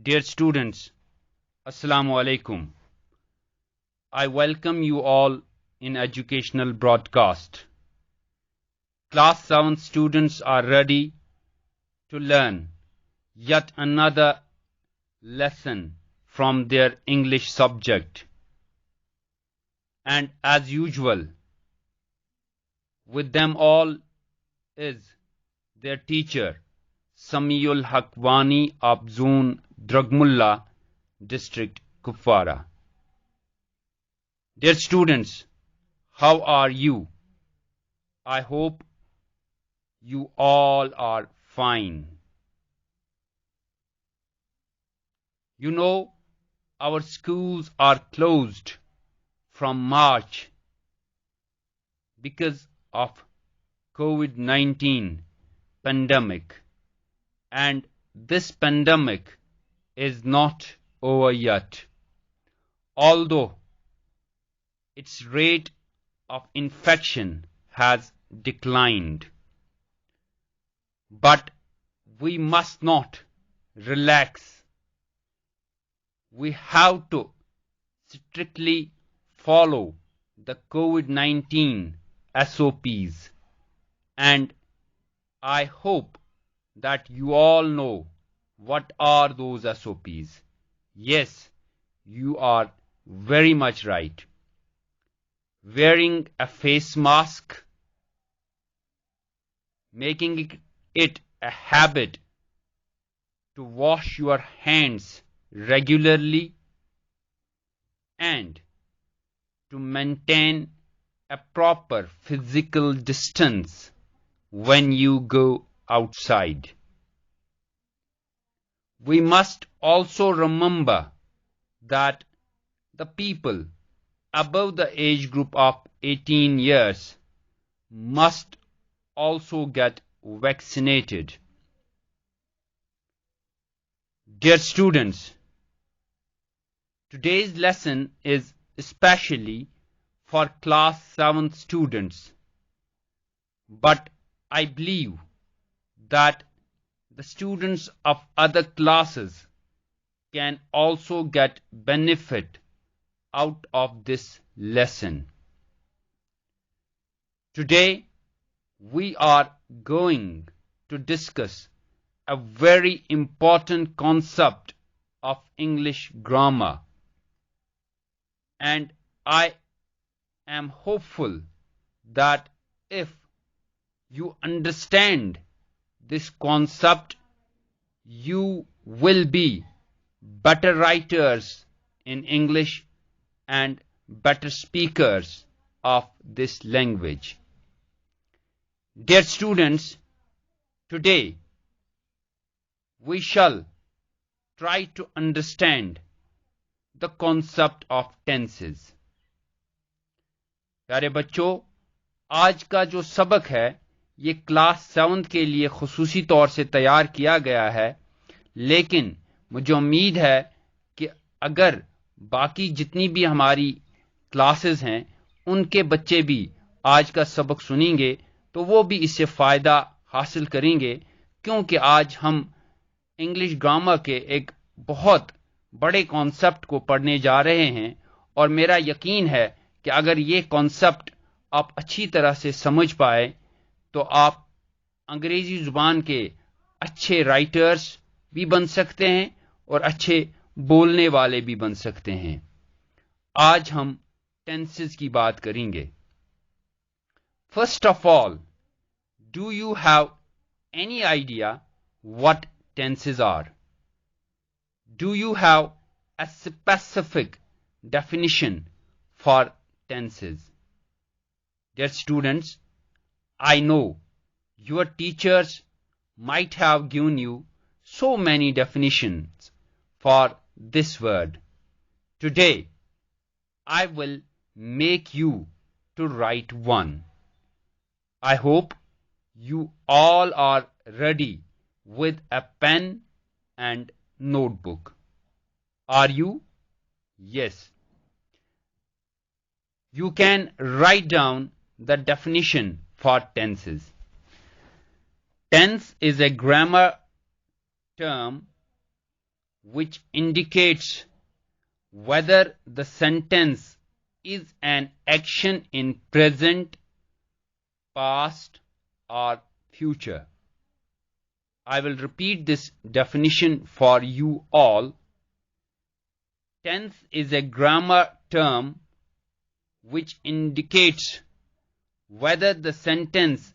Dear students, Assalamu alaikum. I welcome you all in educational broadcast. Class 7 students are ready to learn yet another lesson from their English subject. And as usual, with them all is their teacher, Samiul Hakwani of Zone Dragmulla District, Kupwara. Dear students, how are you? I hope you all are fine. You know, our schools are closed from March because of COVID-19 pandemic, and this pandemic is not over yet, although its rate of infection has declined. But we must not relax. We have to strictly follow the COVID-19 SOPs, and I hope that you all know what are those SOPs. Yes, you are very much right. Wearing a face mask, making it a habit to wash your hands regularly, and to maintain a proper physical distance when you go outside. We must also remember that the people above the age group of 18 years must also get vaccinated. Dear students, today's lesson is especially for class 7 students, but I believe that the students of other classes can also get benefit out of this lesson. Today, we are going to discuss a very important concept of English grammar, and I am hopeful that if you understand this concept, you will be better writers in English and better speakers of this language. Dear students, today we shall try to understand the concept of tenses. प्यारे बच्चों, आज का जो सबक है ये class 7 के लिए खुसूसी तौर से तैयार किया गया है, लेकिन मुझे उम्मीद है कि अगर बाकी जितनी भी हमारी क्लासेस हैं उनके बच्चे भी आज का सबक सुनेंगे तो वो भी इससे फ़ायदा हासिल करेंगे, क्योंकि आज हम इंग्लिश ग्रामर के एक बहुत बड़े कॉन्सेप्ट को पढ़ने जा रहे हैं, और मेरा यकीन है कि अगर ये कॉन्सेप्ट आप अच्छी तरह से समझ पाए तो आप अंग्रेजी ज़ुबान के अच्छे राइटर्स भी बन सकते हैं और अच्छे बोलने वाले भी बन सकते हैं। आज हम टेंसेस की बात करेंगे। First of all, do you have any idea what tenses are? Do you have a specific definition for tenses? Dear students, I know your teachers might have given you so many definitions for this word. Today, I will make you to write one. I hope you all are ready with a pen and notebook. Are you? Yes. You can write down the definition for tenses. Tense is a grammar term which indicates whether the sentence is an action in present, past, or future. I will repeat this definition for you all. Tense is a grammar term which indicates whether the sentence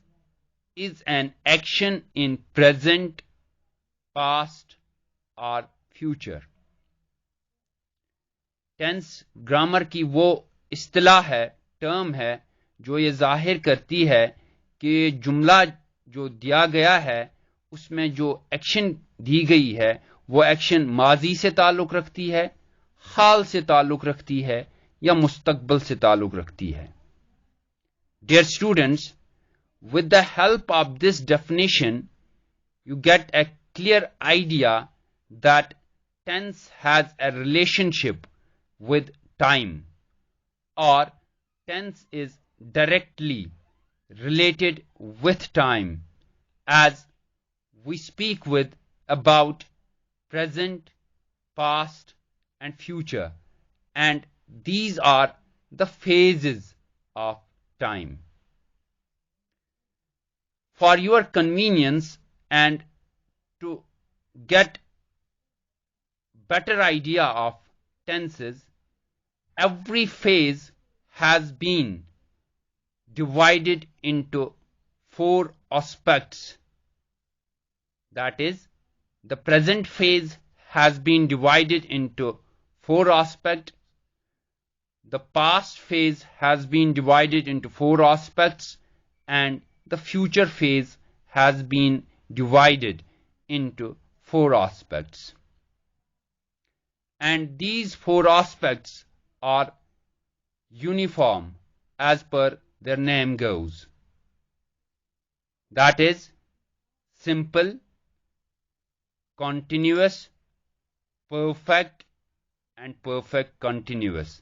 is an action in present, past, or future. Tense grammar की वो इस्तिलाह है, term है, जो ये जाहिर करती है कि जुमला जो दिया गया है उसमें जो एक्शन दी गई है वो एक्शन माजी से ताल्लुक़ रखती है, हाल से ताल्लुक़ रखती है या मुस्तकबिल से ताल्लुक़ रखती है. Dear students, with the help of this definition, you get a clear idea that tense has a relationship with time, or tense is directly related with time, as we speak with about present, past, and future, and these are the phases of time. For your convenience and to get better idea of tenses, every phase has been divided into 4 aspects. That is, the present phase has been divided into 4 aspects. The past phase has been divided into 4 aspects, and the future phase has been divided into 4 aspects. And these 4 aspects are uniform as per their name goes. That is, simple, continuous, perfect, and perfect continuous.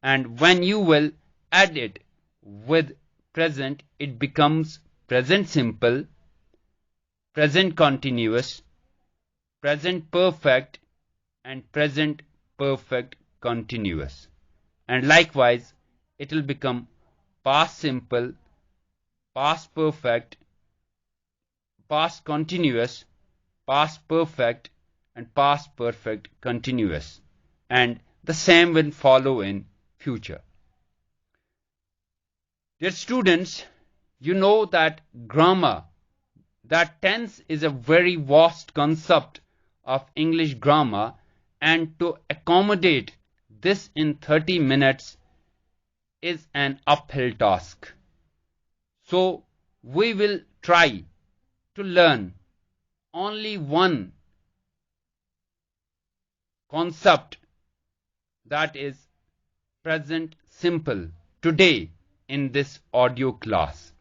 And when you will add it with present, it becomes present simple, present continuous, present perfect, and present perfect continuous. And likewise, it will become past simple, past perfect, past continuous, past perfect, and past perfect continuous. And the same will follow in future. Dear students, you know that grammar, that tense is a very vast concept of English grammar, and to accommodate this in 30 minutes is an uphill task. So we will try to learn only one concept, that is present simple, today in this audio class.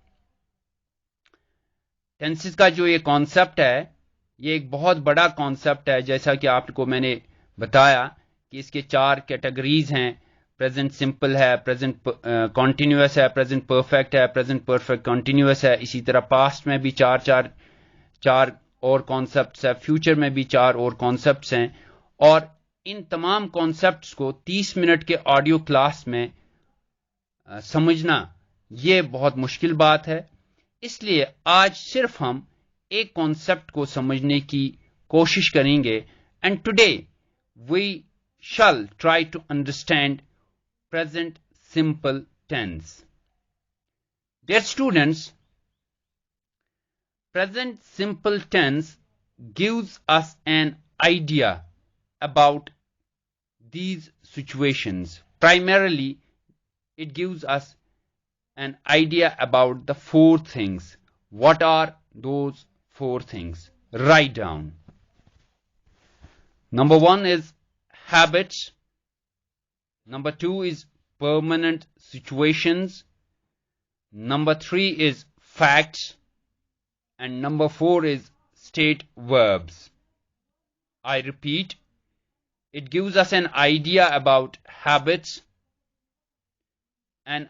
Tenses का जो ये concept है, ये एक बहुत बड़ा concept है. जैसा कि आपको मैंने बताया कि इसके 4 कैटेगरीज हैं. प्रेजेंट सिंपल है, प्रेजेंट कॉन्टिन्यूअस है, प्रेजेंट परफेक्ट है, प्रेजेंट परफेक्ट कॉन्टिन्यूअस है. इसी तरह पास्ट में भी चार और कॉन्सेप्ट्स है, फ्यूचर में भी 4 और कॉन्सेप्ट्स हैं. और इन तमाम कॉन्सेप्ट्स को 30 मिनट के ऑडियो क्लास में समझना ये बहुत मुश्किल बात है. इसलिए आज सिर्फ हम एक कॉन्सेप्ट को समझने की कोशिश करेंगे. And today we shall try to understand present simple tense. Dear students, present simple tense gives us an idea about these situations. Primarily, it gives us an idea about the 4 things. What are those 4 things? Write down. Number 1 is habits. Number 2 is permanent situations. Number 3 is facts. And number 4 is state verbs. I repeat, it gives us an idea about habits, an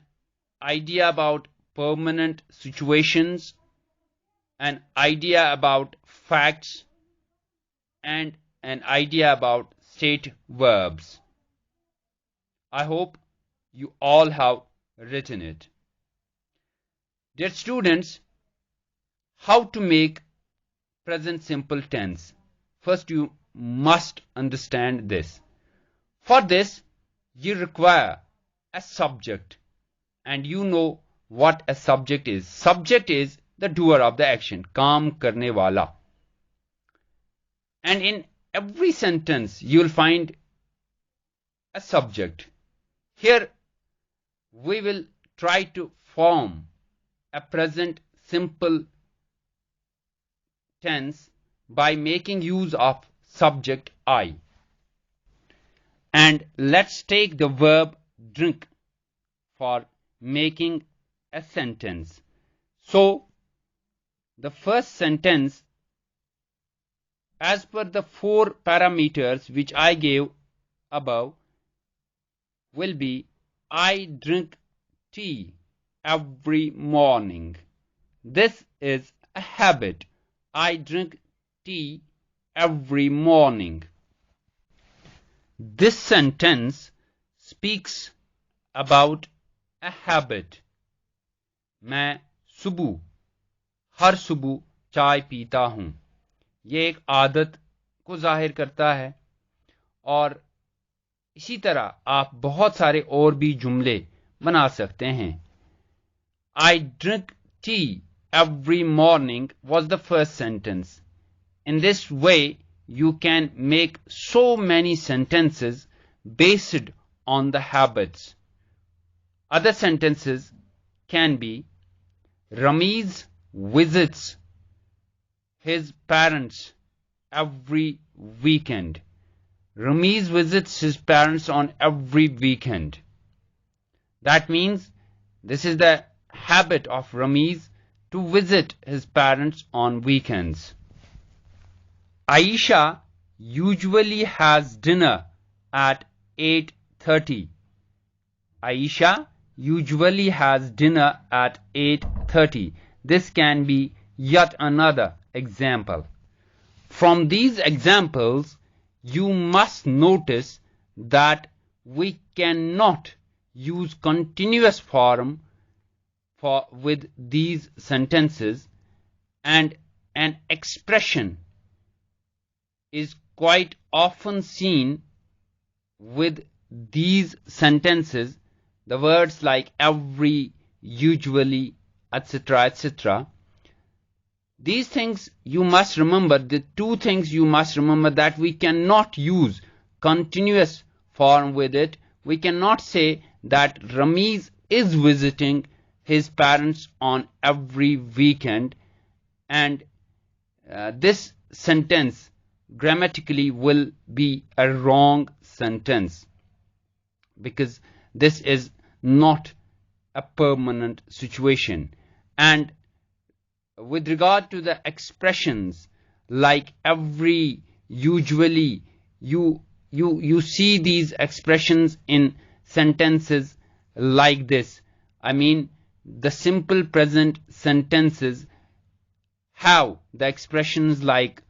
idea about permanent situations, an idea about facts, and an idea about state verbs. I hope you all have written it. Dear students, how to make present simple tense? First, you must understand this. For this, you require a subject, and you know what a subject is. Subject is the doer of the action, काम करने वाला. And in every sentence, you will find a subject. Here, we will try to form a present simple tense by making use of subject I. And let's take the verb drink for making a sentence. So, the first sentence, as per the 4 parameters which I gave above, will be I drink tea every morning. This is a habit. I drink tea every morning. This sentence speaks about a habit. मैं हर सुबह चाय पीता हूं. ये एक आदत को जाहिर करता है. और इसी तरह आप बहुत सारे और भी जुमले बना सकते हैं. I drink tea every morning was the first sentence. In this way, you can make so many sentences based on the habits. Other sentences can be Ramiz visits his parents every weekend. Ramiz visits his parents on every weekend. That means this is the habit of Ramiz to visit his parents on weekends. Aisha usually has dinner at 8:30. Aisha usually has dinner at 8:30. This can be yet another example. From these examples, you must notice that we cannot use continuous form with these sentences, and an expression is quite often seen with these sentences, the words like every, usually, etc., etc. These things you must remember, the 2 things you must remember, that we cannot use continuous form with it. We cannot say that Ramiz is visiting his parents on every weekend, and this sentence grammatically will be a wrong sentence, because this is not a permanent situation. And with regard to the expressions like every, usually, you see these expressions in sentences like this. I mean, the simple present sentences have the expressions like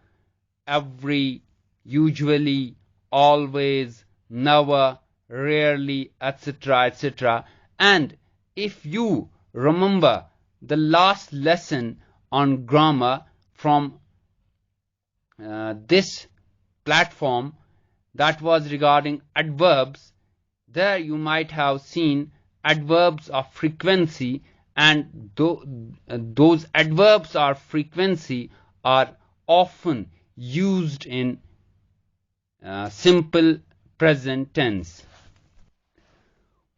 every, usually, always, never, rarely, etc., etc. And if you remember the last lesson on grammar from this platform, that was regarding adverbs, there you might have seen adverbs of frequency, and those adverbs of frequency are often used in simple present tense.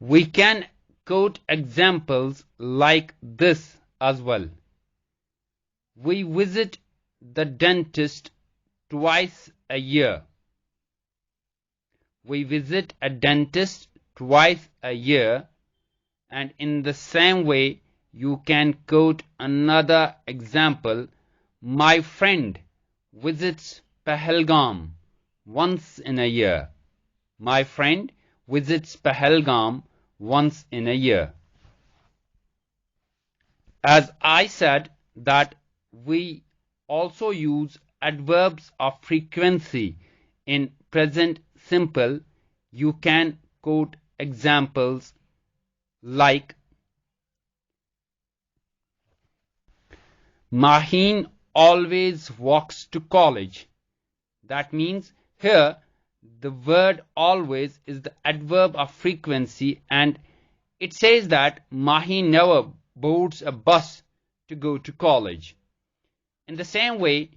We can quote examples like this as well. We visit the dentist twice a year. We visit a dentist twice a year. And in the same way, you can quote another example. My friend visits Pahalgam once in a year. My friend visits Pahalgam once in a year. As I said, that we also use adverbs of frequency in present simple, you can quote examples like Maheen always walks to college. That means here the word always is the adverb of frequency, and it says that Maheen never boards a bus to go to college. In the same way,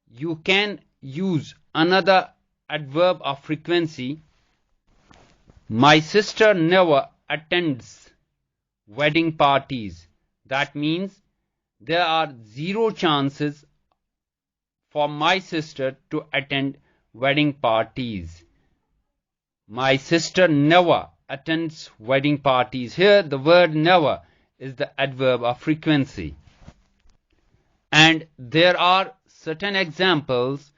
you can use another adverb of frequency. My sister never attends wedding parties. That means there are zero chances for my sister to attend wedding parties. My sister never attends wedding parties. Here the word never is the adverb of frequency. And there are certain examples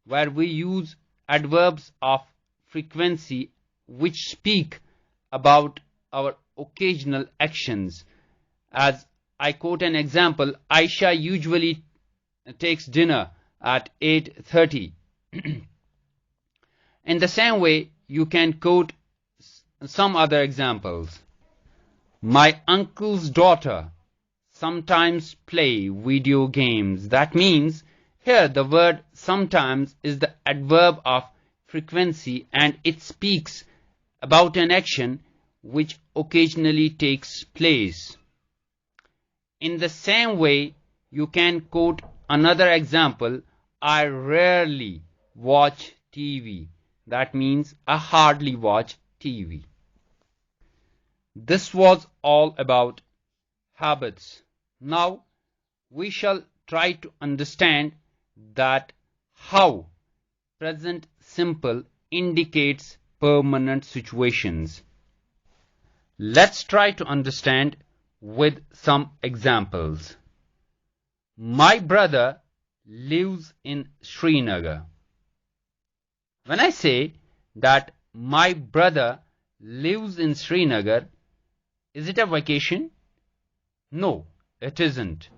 where we use adverbs of frequency which speak about our occasional actions. As I quote an example, Aisha usually takes dinner at 8:30. In the same way, you can quote some other examples. My uncle's daughter sometimes play video games. That means here the word sometimes is the adverb of frequency, and it speaks about an action which occasionally takes place. In the same way, you can quote another example, I rarely watch TV. That means I hardly watch TV. This was all about habits. Now we shall try to understand that how present simple indicates permanent situations. Let's try to understand with some examples. My brother lives in Srinagar. When I say that my brother lives in Srinagar, is it a vacation? No, it isn't.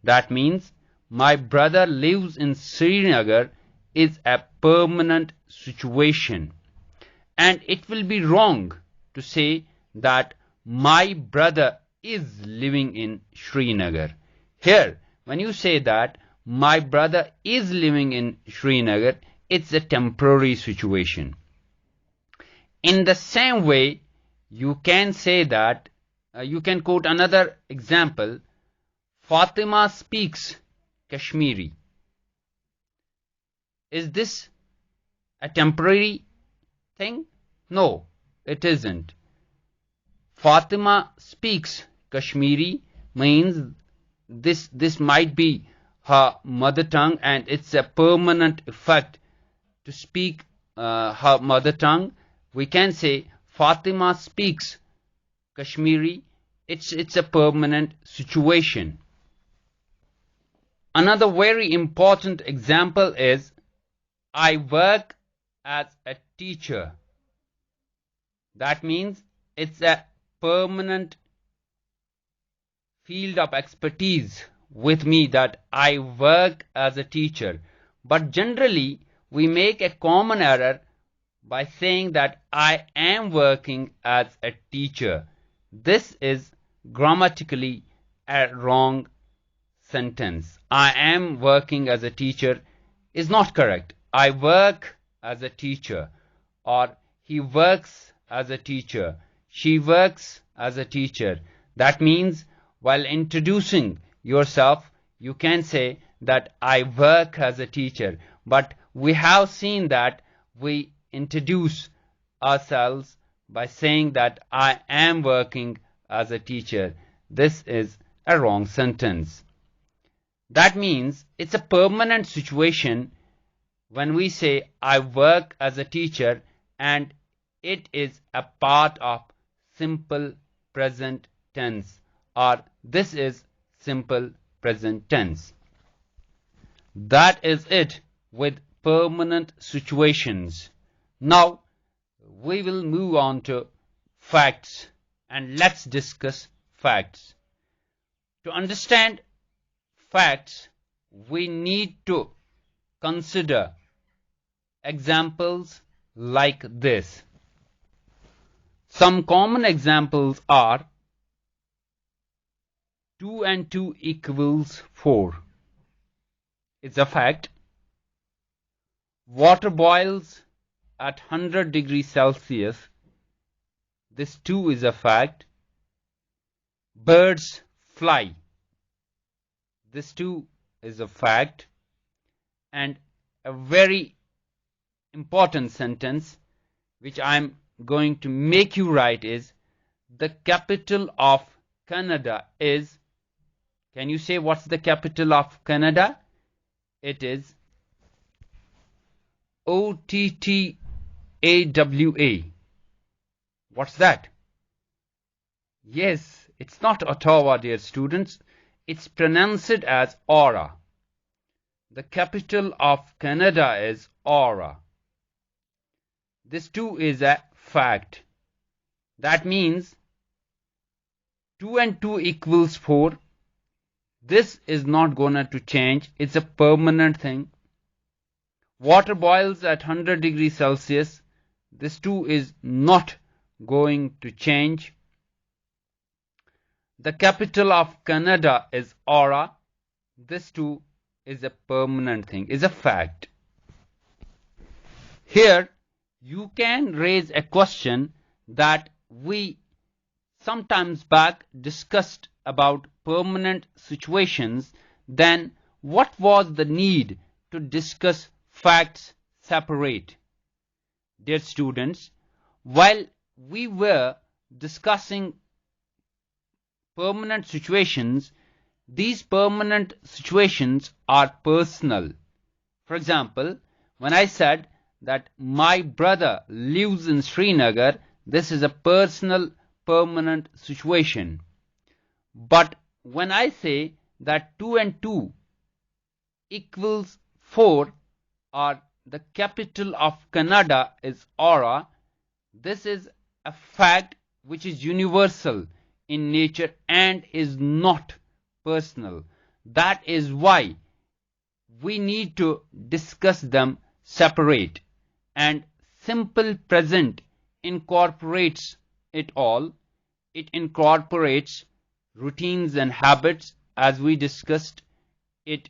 That means my brother lives in Srinagar is a permanent situation. And it will be wrong to say that my brother is living in Srinagar. Here, when you say that my brother is living in Srinagar, it's a temporary situation. In the same way, you can say that, you can quote another example, Fatima speaks Kashmiri. Is this a temporary thing? No, it isn't. Fatima speaks Kashmiri means this might be her mother tongue, and it's a permanent effect to speak her mother tongue. We can say Fatima speaks Kashmiri. It's a permanent situation. Another very important example is I work as a teacher. That means it's a permanent field of expertise with me that I work as a teacher. But generally, we make a common error by saying that I am working as a teacher. This is grammatically a wrong sentence. I am working as a teacher is not correct. I work as a teacher, or he works as a teacher, she works as a teacher. That means while introducing yourself, you can say that I work as a teacher. But we have seen that we introduce ourselves by saying that I am working as a teacher. This is a wrong sentence. That means it's a permanent situation when we say I work as a teacher, and it is a part of simple present tense, or this is simple present tense. That is it with permanent situations. Now we will move on to facts, and let's discuss facts. To understand facts, we need to consider examples like this. Some common examples are 2 and 2 equals 4. It's a fact. Water boils at 100 degrees Celsius. This too is a fact. Birds fly. This too is a fact. And a very important sentence which I'm going to make you write is, the capital of Canada is, can you say what's the capital of Canada? It is Ottawa. What's that? Yes, it's not Ottawa, dear students. It's pronounced as Aura. The capital of Canada is Aura. This too is a fact. That means 2 and 2 equals 4. This is not going to change. It's a permanent thing. Water boils at 100 degrees Celsius. This too is not going to change. The capital of Canada is Aura. This too is a permanent thing, is a fact. Here you can raise a question that we sometimes back discussed about permanent situations. Then what was the need to discuss facts separate? Dear students, while we were discussing permanent situations, these permanent situations are personal. For example, when I said that my brother lives in Srinagar, this is a personal permanent situation. But when I say that 2 and 2 equals 4, or the capital of Canada is Aura, this is a fact which is universal in nature and is not personal. That is why we need to discuss them separate. And simple present incorporates it all. It incorporates routines and habits, as we discussed. It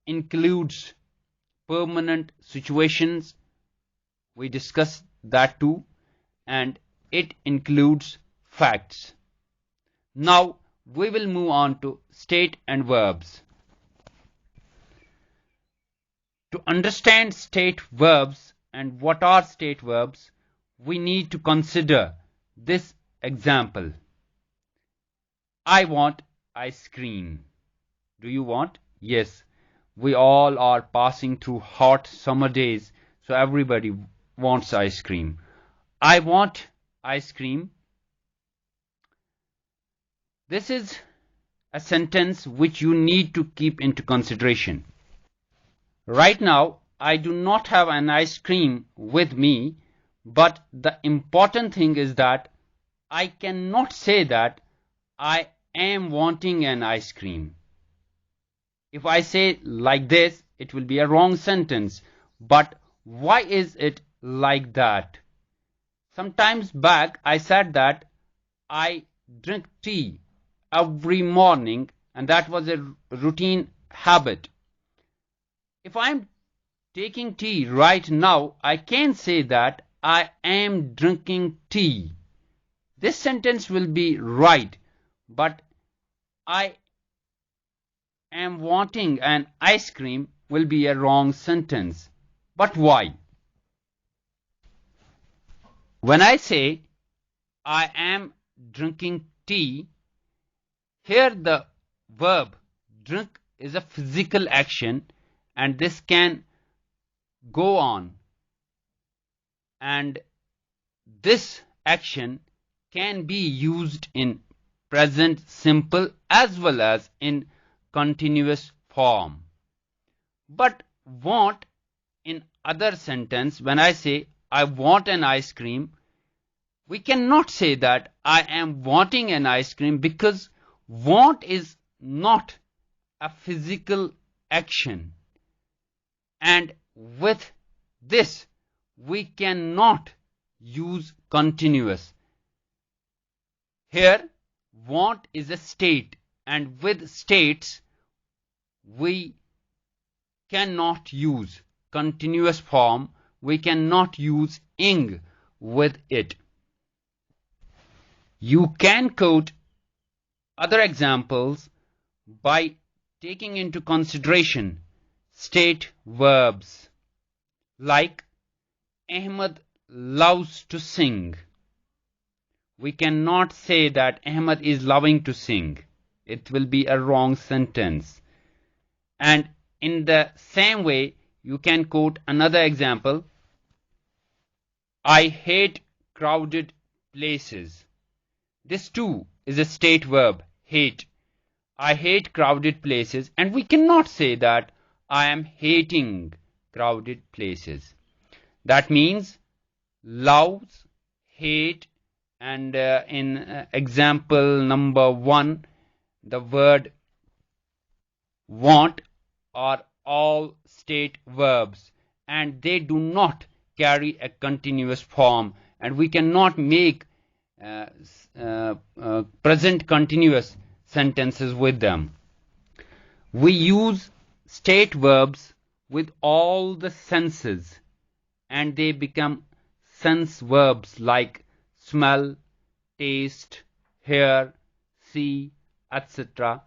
includes permanent situations. We discussed that too. And it includes facts. Now we will move on to state and verbs. To understand state verbs and what are state verbs, we need to consider this example. I want ice cream. Do you want? Yes. We all are passing through hot summer days, so everybody wants ice cream. I want ice cream. This is a sentence which you need to keep into consideration. Right now, I do not have an ice cream with me, but the important thing is that I cannot say that I am wanting an ice cream. If I say like this, it will be a wrong sentence. But why is it like that? Sometimes back I said that I drink tea every morning, and that was a routine habit. If I'm taking tea right now, I can say that I am drinking tea. This sentence will be right, but I am wanting an ice cream will be a wrong sentence. But why? When I say I am drinking tea, here the verb drink is a physical action, and this can go on, and this action can be used in present simple as well as in continuous form. But want in other sentence, when I say I want an ice cream, we cannot say that I am wanting an ice cream, because want is not a physical action. And with this, we cannot use continuous. Here, want is a state, and with states, we cannot use continuous form. We cannot use ing with it. You can quote other examples by taking into consideration state verbs like Ahmed loves to sing. We cannot say that Ahmed is loving to sing. It will be a wrong sentence. And in the same way, you can quote another example. I hate crowded places. This too is a state verb, hate. I hate crowded places, and we cannot say that I am hating crowded places. That means loves, hate, and in example number 1, the word want are all state verbs, and they do not carry a continuous form, and we cannot make present continuous sentences with them. We use state verbs with all the senses, and they become sense verbs like smell, taste, hear, see, etc.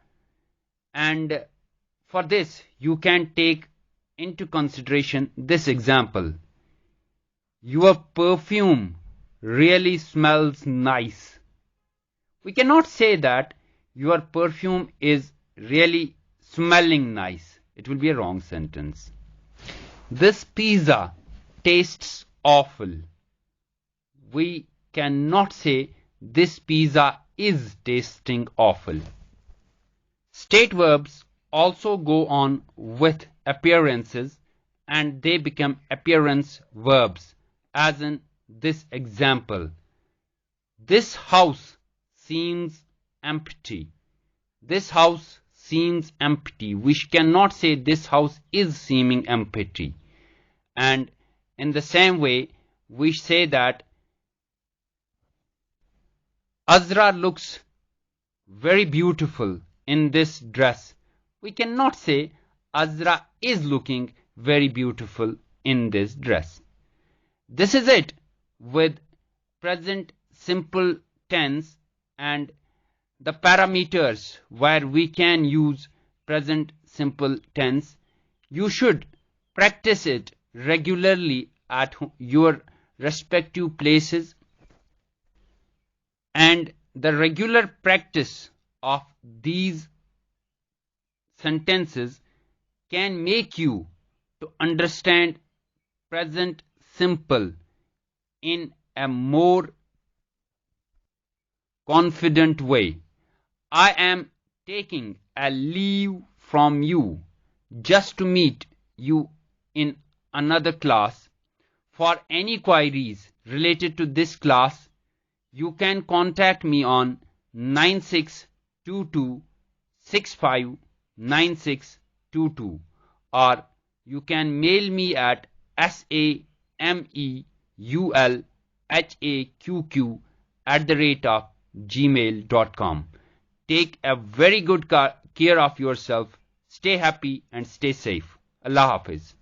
And for this, you can take into consideration this example. Your perfume really smells nice. We cannot say that your perfume is really smelling nice. It will be a wrong sentence. This pizza tastes awful. We cannot say this pizza is tasting awful. State verbs also go on with appearances, and they become appearance verbs, as in this example. This house seems empty. This house seems empty. We cannot say this house is seeming empty. And in the same way, we say that Azra looks very beautiful in this dress. We cannot say Azra is looking very beautiful in this dress. This is it with present simple tense and the parameters where we can use present simple tense. You should practice it regularly at your respective places, and the regular practice of these sentences can make you to understand present simple in a more confident way. I am taking a leave from you just to meet you in another class. For any queries related to this class, you can contact me on 9622659622, or you can mail me at sameulhaqq@gmail.com. Take a very good care of yourself. Stay happy and stay safe. Allah Hafiz.